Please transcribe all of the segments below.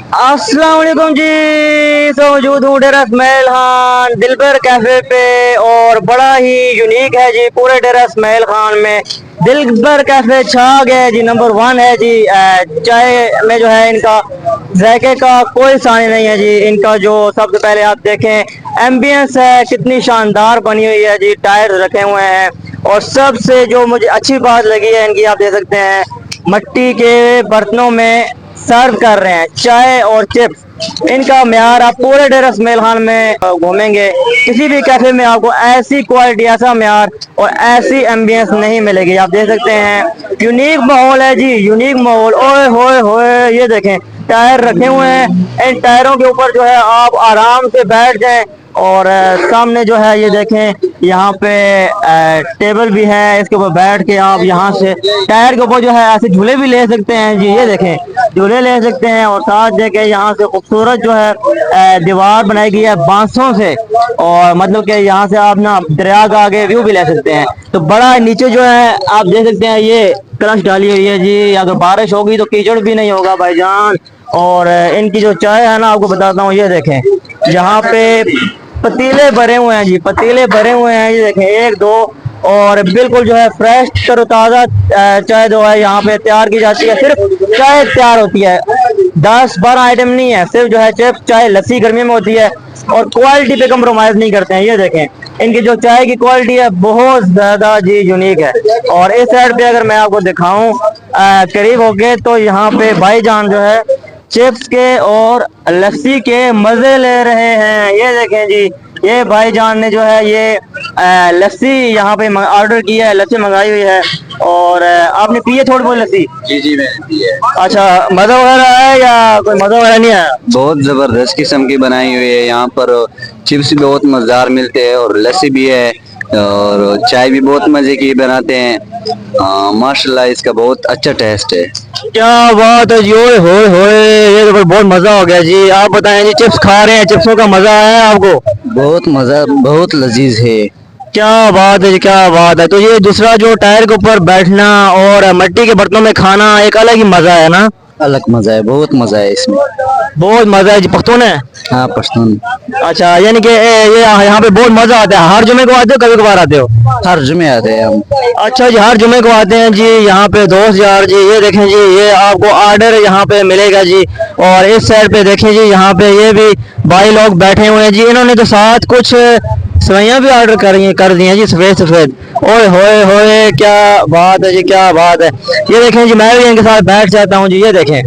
अस्सलाम वालेकुम जी। तो मौजूद हूँ डेरा इस्माइल खान दिलबर कैफे पे और बड़ा ही यूनिक है जी। पूरे डेरा इस्माइल खान में दिलबर कैफे छा गया जी, नंबर 1 है जी। चाय में जो है इनका जायके का कोई सानी नहीं है जी। इनका जो सबसे पहले आप देखें एम्बियंस है कितनी शानदार बनी हुई है जी। टायर रखे हुए हैं और सबसे जो मुझे अच्छी बात लगी है इनकी, आप देख सकते हैं मट्टी के बर्तनों में सर्व कर रहे हैं चाय और चिप्स। इनका म्यार आप पूरे डेरा इस्माइल खान में घूमेंगे, किसी भी कैफे में आपको ऐसी क्वालिटी, ऐसा म्यार और ऐसी एम्बियंस नहीं मिलेगी। आप देख सकते हैं यूनिक माहौल है जी, यूनिक माहौल। ओए होए होए, ये देखें टायर रखे हुए हैं। इन टायरों के ऊपर जो है आप आराम से बैठ जाएं और सामने जो है ये देखें यहाँ पे टेबल भी है, इसके ऊपर बैठ के आप यहाँ से टायर के ऊपर जो है ऐसे झूले भी ले सकते हैं जी। ये देखें झूले ले सकते हैं और साथ देखें यहाँ से खूबसूरत जो है दीवार बनाई गई है बांसों से, और मतलब कि यहाँ से आप ना दरिया का आगे व्यू भी ले सकते हैं। तो बड़ा नीचे जो है आप देख सकते हैं ये क्रश डाली हुई है जी। अगर बारिश होगी तो कीचड़ भी नहीं होगा भाईजान। और इनकी जो चाय है ना आपको बताता हूँ, ये देखें यहाँ पे पतीले भरे हुए हैं जी, पतीले भरे हुए हैं। ये देखें एक दो, और बिल्कुल जो है फ्रेश तरोताज़ा चाय जो है यहाँ पे तैयार की जाती है। सिर्फ चाय तैयार होती है, 10-12 आइटम नहीं है, सिर्फ जो है चिप्स चाय लस्सी गर्मी में होती है और क्वालिटी पे कम्प्रोमाइज नहीं करते हैं। ये देखें इनकी जो चाय की क्वालिटी है बहुत ज्यादा जी यूनिक है। और इस साइड पे अगर मैं आपको दिखाऊं करीब हो गए तो यहाँ पे भाईजान जो है चिप्स के और लस्सी के मजे ले रहे हैं। ये देखें जी, ये भाईजान ने जो है ये लस्सी यहाँ पे ऑर्डर किया है, लस्सी मंगाई हुई है। और आपने पी है थोड़ी बहुत लस्सी? जी जी मैंने पी है। अच्छा, मजा वगैरह है या कोई मजा वगैरह नहीं आया? बहुत जबरदस्त किस्म की बनाई हुई है यहाँ पर। चिप्स भी बहुत मजेदार मिलते हैं और लस्सी भी है और चाय भी बहुत मजे की बनाते हैं। माशाल्लाह इसका बहुत अच्छा टेस्ट है। क्या बात है जी, ओए होए होए, ये तो बहुत मजा हो गया जी। आप बताएं जी, चिप्स खा रहे हैं, चिप्सों का मजा आया आपको? बहुत मजा, बहुत लजीज है। क्या बात है जी, क्या बात है। तो ये दूसरा जो टायर के ऊपर बैठना और मिट्टी के बर्तनों में खाना एक अलग ही मजा है ना? अलग मजा है, बहुत मजा है इसमें। बहुत मजा है जी। पख्तून है? हाँ पश्तून। अच्छा, यानी कि ये यहाँ पे बहुत मजा आता है। हर जुमे को आते हो कभी कभार आते हो? हर जुमे आते हैं हम। अच्छा जी, हर जुमे को आते हैं जी यहाँ पे दोस्त यार जी। ये देखें जी, ये आपको ऑर्डर यहाँ पे मिलेगा जी। और इस साइड पे देखें जी, यहाँ पे ये भी भाई लोग बैठे हुए हैं जी। इन्होंने तो साथ कुछ सवैयाँ भी ऑर्डर कर दी हैं जी, सफेद सफेद। ओए होए होए, क्या बात है जी, क्या बात है। ये देखें जी, मैं भी इनके साथ बैठ जाता हूँ जी। ये देखें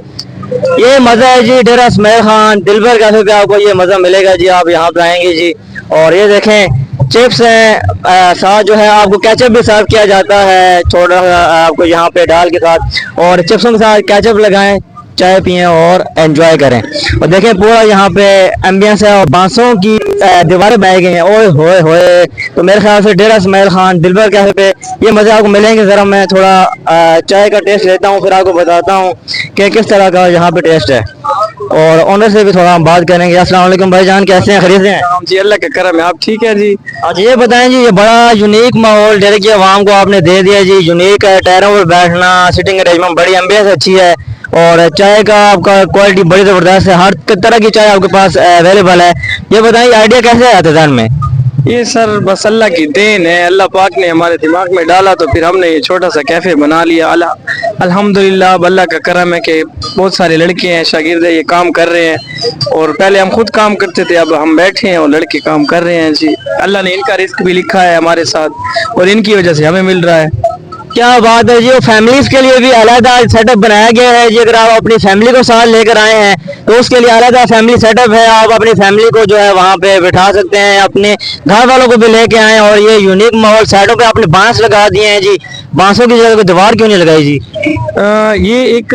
ये मजा है जी, डेरा इस्माइल खान दिलबर कैफे पे आपको ये मजा मिलेगा जी। आप यहाँ पे आएंगे जी। और ये देखें चिप्स हैं, साथ जो है आपको केचप भी सर्व किया जाता है थोड़ा सा आपको यहाँ पे डाल के साथ, और चिप्सों के साथ केचप लगाएं, चाय पिए और एंजॉय करें। और देखें पूरा यहाँ पे एम्बियंस है और बांसों की दीवारें बनाई गई हैं। ओए होए होए, तो मेरे ख्याल से डेरा इस्माइल खान दिलबर कैफे पे ये मजे आपको मिलेंगे। जरा मैं थोड़ा चाय का टेस्ट लेता हूँ, फिर आपको बताता हूँ कि किस तरह का यहाँ पे टेस्ट है। और ओनर से भी थोड़ा हम बात करेंगे। अस्सलाम वालेकुम भाईजान, कैसे हैं, खरीद हैं? जी अल्लाह का करम है, आप ठीक है जी। अच्छा ये बताएं जी, ये बड़ा यूनिक माहौल डेरे की आवाम को आपने दे दिया जी। यूनिक है, टायरों पर बैठना, सिटिंग अरेंजमेंट बड़ी एम्बियंस अच्छी है और चाय का आपका क्वालिटी बड़ी ज़बरदस्त है। हर तरह की चाय आपके पास अवेलेबल है। ये बताइए आइडिया कैसे आया था ध्यान में? ये सर बस अल्लाह की देन है, अल्लाह पाक ने हमारे दिमाग में डाला तो फिर हमने ये छोटा सा कैफे बना लिया। अल्हम्दुलिल्लाह, अब अल्लाह का करम है कि बहुत सारे लड़के हैं, शागिर्द है, ये काम कर रहे हैं। और पहले हम खुद काम करते थे, अब हम बैठे हैं और लड़के काम कर रहे हैं जी। अल्लाह ने इनका रिस्क भी लिखा है हमारे साथ और इनकी वजह से हमें मिल रहा है। क्या बात है जी। और फैमिलीज के लिए भी अलहदा सेटअप बनाया गया है जी। अगर आप अपनी फैमिली को साथ लेकर आए हैं तो उसके लिए अलहदा फैमिली सेटअप है। आप अपनी फैमिली को जो है वहाँ पे बिठा सकते हैं, अपने घर वालों को भी लेके आए। और ये यूनिक माहौल, साइडों पे आपने बांस लगा दिए हैं जी। बांसों की जगह पे दीवार क्यों नहीं लगाई जी? ये एक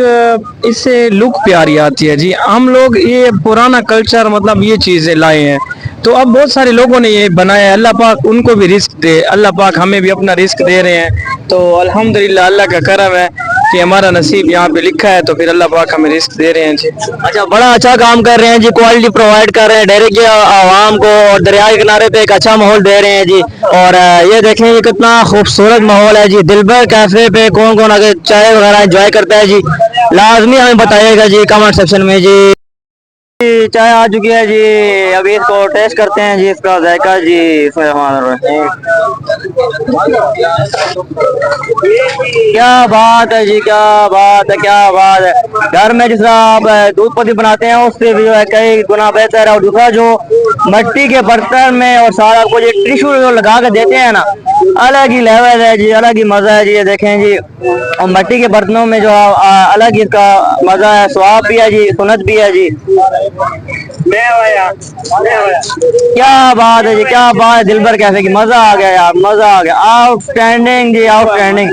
इससे लुक प्यारी आती है जी। हम लोग ये पुराना कल्चर मतलब ये चीजें लाए हैं, तो अब बहुत सारे लोगों ने ये बनाया है। अल्लाह पाक उनको भी रिस्क दे, अल्लाह पाक हमें भी अपना रिस्क दे रहे हैं। तो अल्हम्दुलिल्लाह अल्लाह का करम है कि हमारा नसीब यहाँ पे लिखा है, तो फिर अल्लाह पाक हमें रिस्क दे रहे हैं जी। अच्छा, बड़ा अच्छा काम कर रहे हैं जी, क्वालिटी प्रोवाइड कर रहे हैं डेरे के आवाम को और दरिया के किनारे पे एक अच्छा माहौल दे रहे हैं जी। और ये देखें ये कितना खूबसूरत माहौल है जी। दिलबर कैफे पे कौन कौन अगर चाय वगैरह एंजॉय करता है जी, लाजमी हमें बताइएगा जी कमेंट सेक्शन में जी। चाय आ चुकी है जी। अभी इसको टेस्ट करते हैं जी, इसका जायका जी। क्या बात है जी, क्या बात है, क्या बात है। घर में जिस तरह आप दूध पत्ती बनाते हैं उससे भी जो है कई गुना बेहतर है। और दूसरा जो मिट्टी के बर्तन में और सारा कुछ टिश्यू जो लगा के देते हैं ना, अलग ही लेवल है जी, अलग ही मजा है जी। ये देखें जी, और मिट्टी के बर्तनों में जो अलग ही इसका मजा है, स्वाब भी है जी, सुन्नत भी है जी। क्या बात है जी, क्या बात है। दिलबर कैफे की मजा आ गया यार, मजा आ गया। आउटस्टैंडिंग जी, आउटस्टैंडिंग।